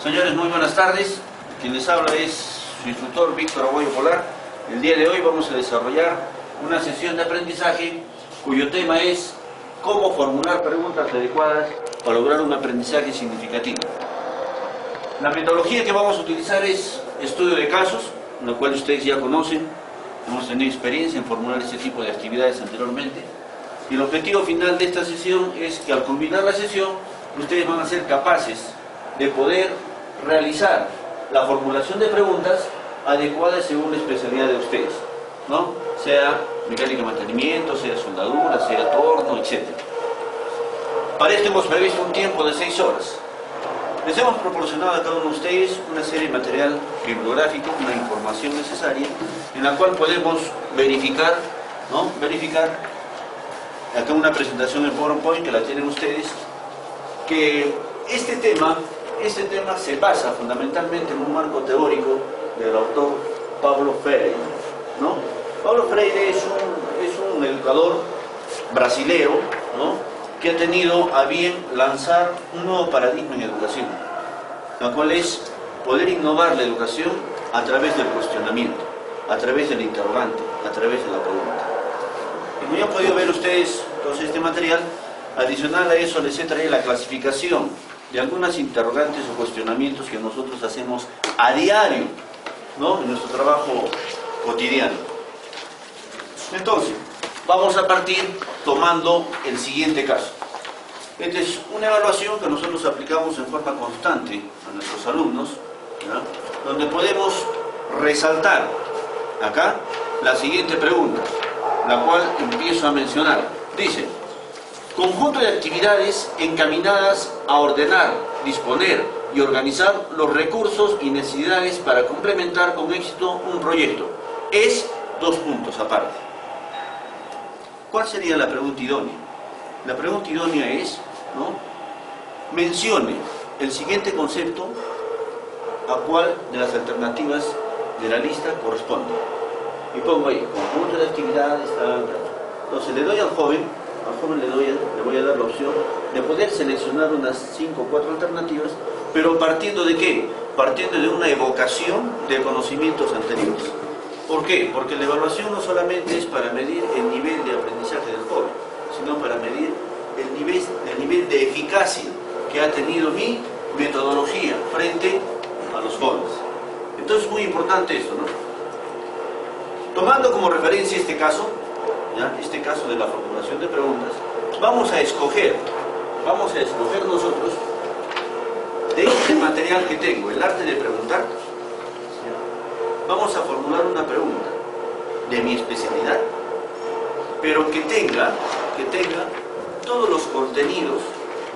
Señores, muy buenas tardes. Quien les habla es su instructor Víctor Aguayo Polar. El día de hoy vamos a desarrollar una sesión de aprendizaje cuyo tema es cómo formular preguntas adecuadas para lograr un aprendizaje significativo. La metodología que vamos a utilizar es estudio de casos, lo cual ustedes ya conocen. Hemos tenido experiencia en formular este tipo de actividades anteriormente. Y el objetivo final de esta sesión es que al culminar la sesión, ustedes van a ser capaces de poder realizar la formulación de preguntas adecuadas según la especialidad de ustedes, ¿no? Sea mecánica de mantenimiento, sea soldadura, sea torno, etc. Para esto hemos previsto un tiempo de 6 horas. Les hemos proporcionado a cada uno de ustedes una serie de material bibliográfico, una información necesaria, en la cual podemos verificar, ¿no? Acá una presentación en PowerPoint que la tienen ustedes, que este tema se basa fundamentalmente en un marco teórico del autor Paulo Freire, ¿no? Paulo Freire es un educador brasilero, ¿no? Que ha tenido a bien lanzar un nuevo paradigma en educación, la cual es poder innovar la educación a través del cuestionamiento, a través del interrogante, a través de la pregunta. Como ya han podido ver ustedes, entonces este material, adicional a eso les he traído la clasificación de algunas interrogantes o cuestionamientos que nosotros hacemos a diario, ¿no? En nuestro trabajo cotidiano. Entonces, vamos a partir tomando el siguiente caso. Esta es una evaluación que nosotros aplicamos en forma constante a nuestros alumnos, ¿ya? Donde podemos resaltar acá la siguiente pregunta, la cual empiezo a mencionar. Dice: conjunto de actividades encaminadas a ordenar, disponer y organizar los recursos y necesidades para complementar con éxito un proyecto. Es 2 puntos aparte. ¿Cuál sería la pregunta idónea? La pregunta idónea es, ¿no? Mencione el siguiente concepto a cuál de las alternativas de la lista corresponde. Y pongo ahí, conjunto de actividades, entonces le doy al joven le voy a dar la opción de poder seleccionar unas 5 o 4 alternativas, pero partiendo de ¿qué? Partiendo de una evocación de conocimientos anteriores. ¿Por qué? Porque la evaluación no solamente es para medir el nivel de aprendizaje del joven, sino para medir el nivel de eficacia que ha tenido mi metodología frente a los jóvenes. Entonces es muy importante esto, ¿no? Tomando como referencia este caso, ¿ya? Este caso de la formulación de preguntas, vamos a escoger nosotros de este material que tengo, el arte de preguntar, ¿ya? Vamos a formular una pregunta de mi especialidad, pero que tenga todos los contenidos,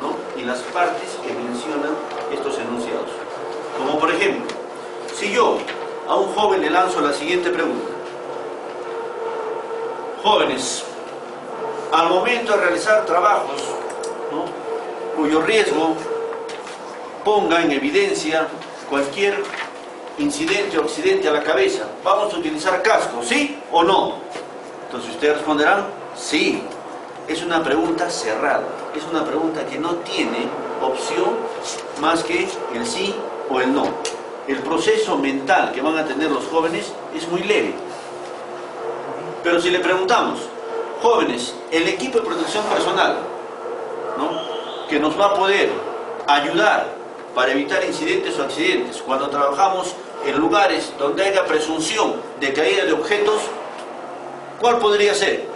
¿no? Y las partes que mencionan estos enunciados. Como por ejemplo, si yo a un joven le lanzo la siguiente pregunta: jóvenes, al momento de realizar trabajos, ¿no? Cuyo riesgo ponga en evidencia cualquier incidente o accidente a la cabeza, ¿vamos a utilizar casco, sí o no? Entonces ustedes responderán, sí. Es una pregunta cerrada, es una pregunta que no tiene opción más que el sí o el no. El proceso mental que van a tener los jóvenes es muy leve. Pero si le preguntamos, jóvenes, el equipo de protección personal, ¿no? Que nos va a poder ayudar para evitar incidentes o accidentes cuando trabajamos en lugares donde haya presunción de caída de objetos, ¿cuál podría ser?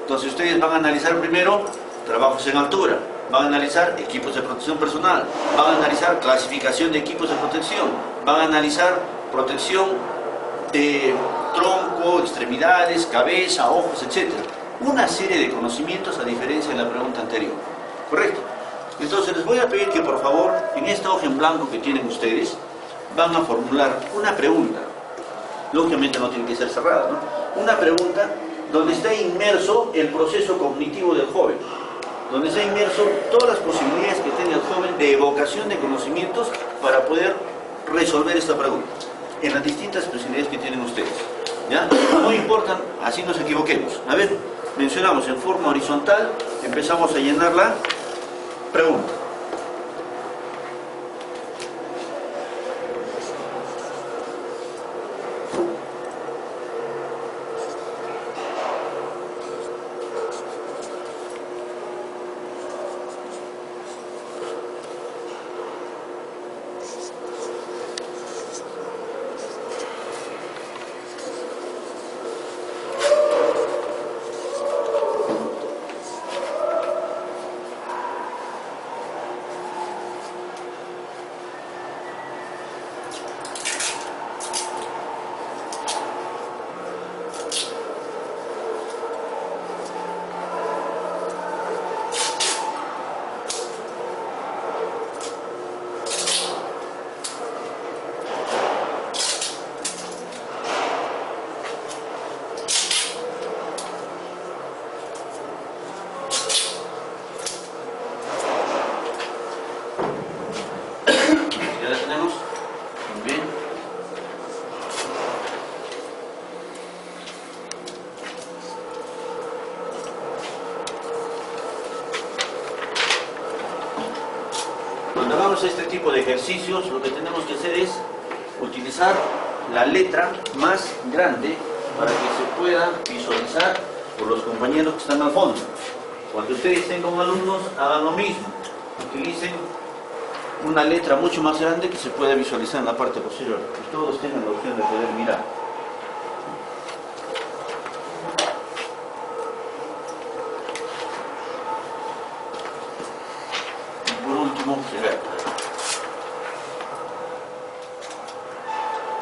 Entonces ustedes van a analizar primero trabajos en altura, van a analizar equipos de protección personal, van a analizar clasificación de equipos de protección, van a analizar protección de tronco, extremidades, cabeza, ojos, etc. Una serie de conocimientos a diferencia de la pregunta anterior. ¿Correcto? Entonces les voy a pedir que por favor, en esta hoja en blanco que tienen ustedes, van a formular una pregunta. Lógicamente no tiene que ser cerrada, ¿no? Una pregunta donde está inmerso el proceso cognitivo del joven, donde está inmerso todas las posibilidades que tenga el joven de evocación de conocimientos para poder resolver esta pregunta en las distintas especialidades que tienen ustedes, ¿ya? No importa, así nos equivoquemos. A ver, mencionamos en forma horizontal, empezamos a llenar la pregunta. Cuando hagamos este tipo de ejercicios, lo que tenemos que hacer es utilizar la letra más grande para que se pueda visualizar por los compañeros que están al fondo. Cuando ustedes estén como alumnos, hagan lo mismo. Utilicen una letra mucho más grande que se pueda visualizar en la parte posterior. Que todos tengan la opción de poder mirar. Y por último, llegar.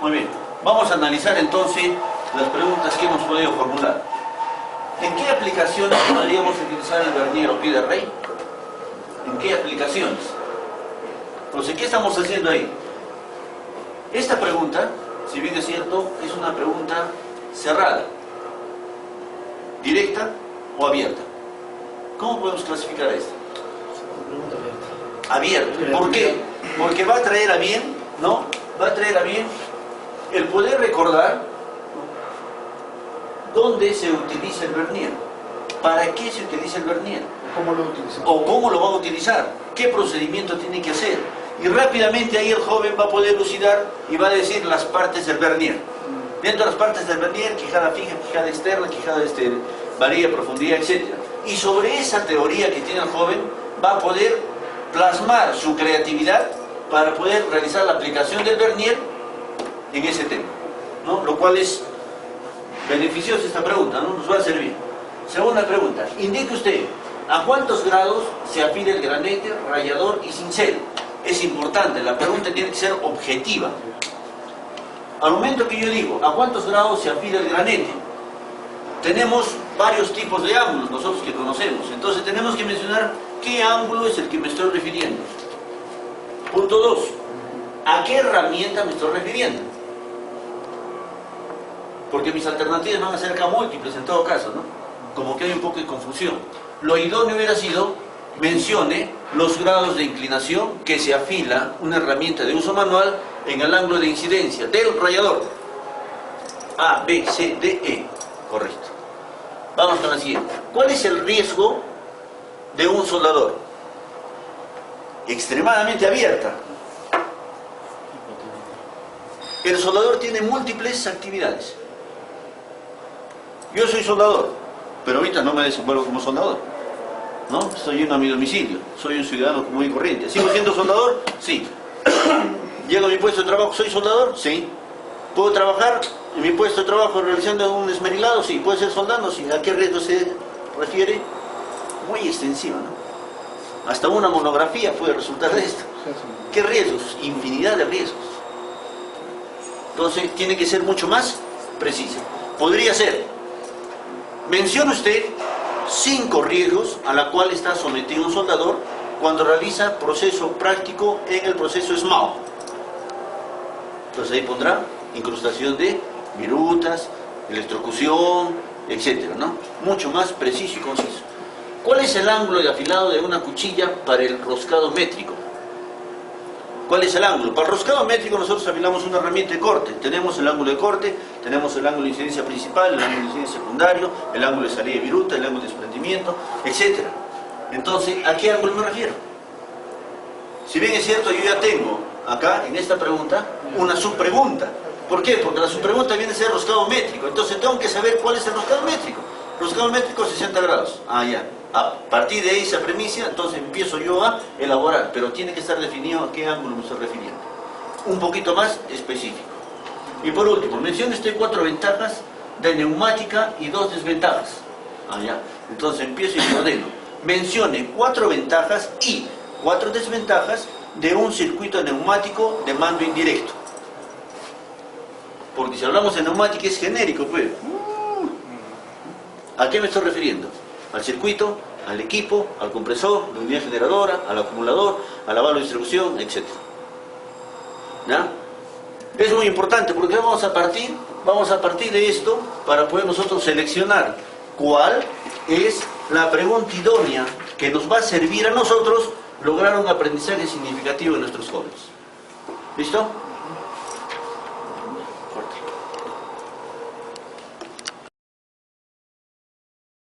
Muy bien. Vamos a analizar entonces las preguntas que hemos podido formular. ¿En qué aplicaciones podríamos utilizar el vernier o pie de rey? ¿En qué aplicaciones? Entonces, ¿qué estamos haciendo ahí? Esta pregunta, si bien es cierto, es una pregunta cerrada, directa o abierta. ¿Cómo podemos clasificar a esta? Abierta. ¿Por qué? Porque va a traer a bien, ¿no? Va a traer a bien el poder recordar dónde se utiliza el vernier, para qué se utiliza el vernier, ¿Cómo lo utilizamos? o cómo lo van a utilizar, qué procedimiento tiene que hacer. Y rápidamente ahí el joven va a poder elucidar y va a decir las partes del vernier. Dentro de las partes del vernier, quijada fija, quijada externa, quijada varilla, profundidad, etc. Y sobre esa teoría que tiene el joven, va a poder plasmar su creatividad para poder realizar la aplicación del vernier en ese tema, ¿no? Lo cual es beneficiosa esta pregunta, ¿no? Nos va a servir. Segunda pregunta, indique usted a cuántos grados se afila el granete, rallador y cincel. Es importante, la pregunta tiene que ser objetiva. Al momento que yo digo a cuántos grados se afila el granete, tenemos varios tipos de ángulos nosotros que conocemos, entonces tenemos que mencionar qué ángulo es el que me estoy refiriendo. Punto 2, ¿a qué herramienta me estoy refiriendo? Porque mis alternativas van a ser acá múltiples en todo caso, ¿no? Como que hay un poco de confusión. Lo idóneo hubiera sido, mencione los grados de inclinación que se afila una herramienta de uso manual en el ángulo de incidencia del rallador. A, B, C, D, E. Correcto. Vamos con la siguiente. ¿Cuál es el riesgo de un soldador? Extremadamente abierta. El soldador tiene múltiples actividades. Yo soy soldador, pero ahorita no me desenvuelvo como soldador, ¿no? Soy uno a mi domicilio, soy un ciudadano común y corriente. ¿Sigo siendo soldador? Sí. ¿Llego a mi puesto de trabajo? ¿Soy soldador? Sí. ¿Puedo trabajar en mi puesto de trabajo realizando un esmerilado? Sí. ¿Puedo ser soldando? Sí. ¿A qué riesgo se refiere? Muy extensiva, ¿no? Hasta una monografía puede resultar de esto. ¿Qué riesgos? Infinidad de riesgos. Entonces tiene que ser mucho más precisa. Podría ser, menciona usted 5 riesgos a la cual está sometido un soldador cuando realiza proceso práctico en el proceso SMAO. Entonces ahí pondrá incrustación de virutas, electrocución, etcétera, ¿no? Mucho más preciso y conciso. ¿Cuál es el ángulo de afilado de una cuchilla para el roscado métrico? ¿Cuál es el ángulo? Para el roscado métrico nosotros afilamos una herramienta de corte. Tenemos el ángulo de corte, tenemos el ángulo de incidencia principal, el ángulo de incidencia secundario, el ángulo de salida de viruta, el ángulo de desprendimiento, etc. Entonces, ¿a qué ángulo me refiero? Si bien es cierto, yo ya tengo acá, en esta pregunta, una subpregunta. ¿Por qué? Porque la subpregunta viene a ser roscado métrico. Entonces tengo que saber cuál es el roscado métrico. Roscado métrico 60 grados. Ah, ya. A partir de ahí esa premisa, entonces empiezo yo a elaborar, pero tiene que estar definido a qué ángulo me estoy refiriendo. Un poquito más específico. Y por último, mencione usted 4 ventajas de neumática y 2 desventajas. Ah, ya. Entonces empiezo y ordeno. Mencione 4 ventajas y 4 desventajas de un circuito neumático de mando indirecto. Porque si hablamos de neumática es genérico, pues. ¿A qué me estoy refiriendo? Al circuito, al equipo, al compresor, la unidad generadora, al acumulador, a la válvula de distribución, etc. ¿Ya? Es muy importante porque vamos a partir de esto para poder nosotros seleccionar cuál es la pregunta idónea que nos va a servir a nosotros lograr un aprendizaje significativo de nuestros jóvenes. ¿Listo?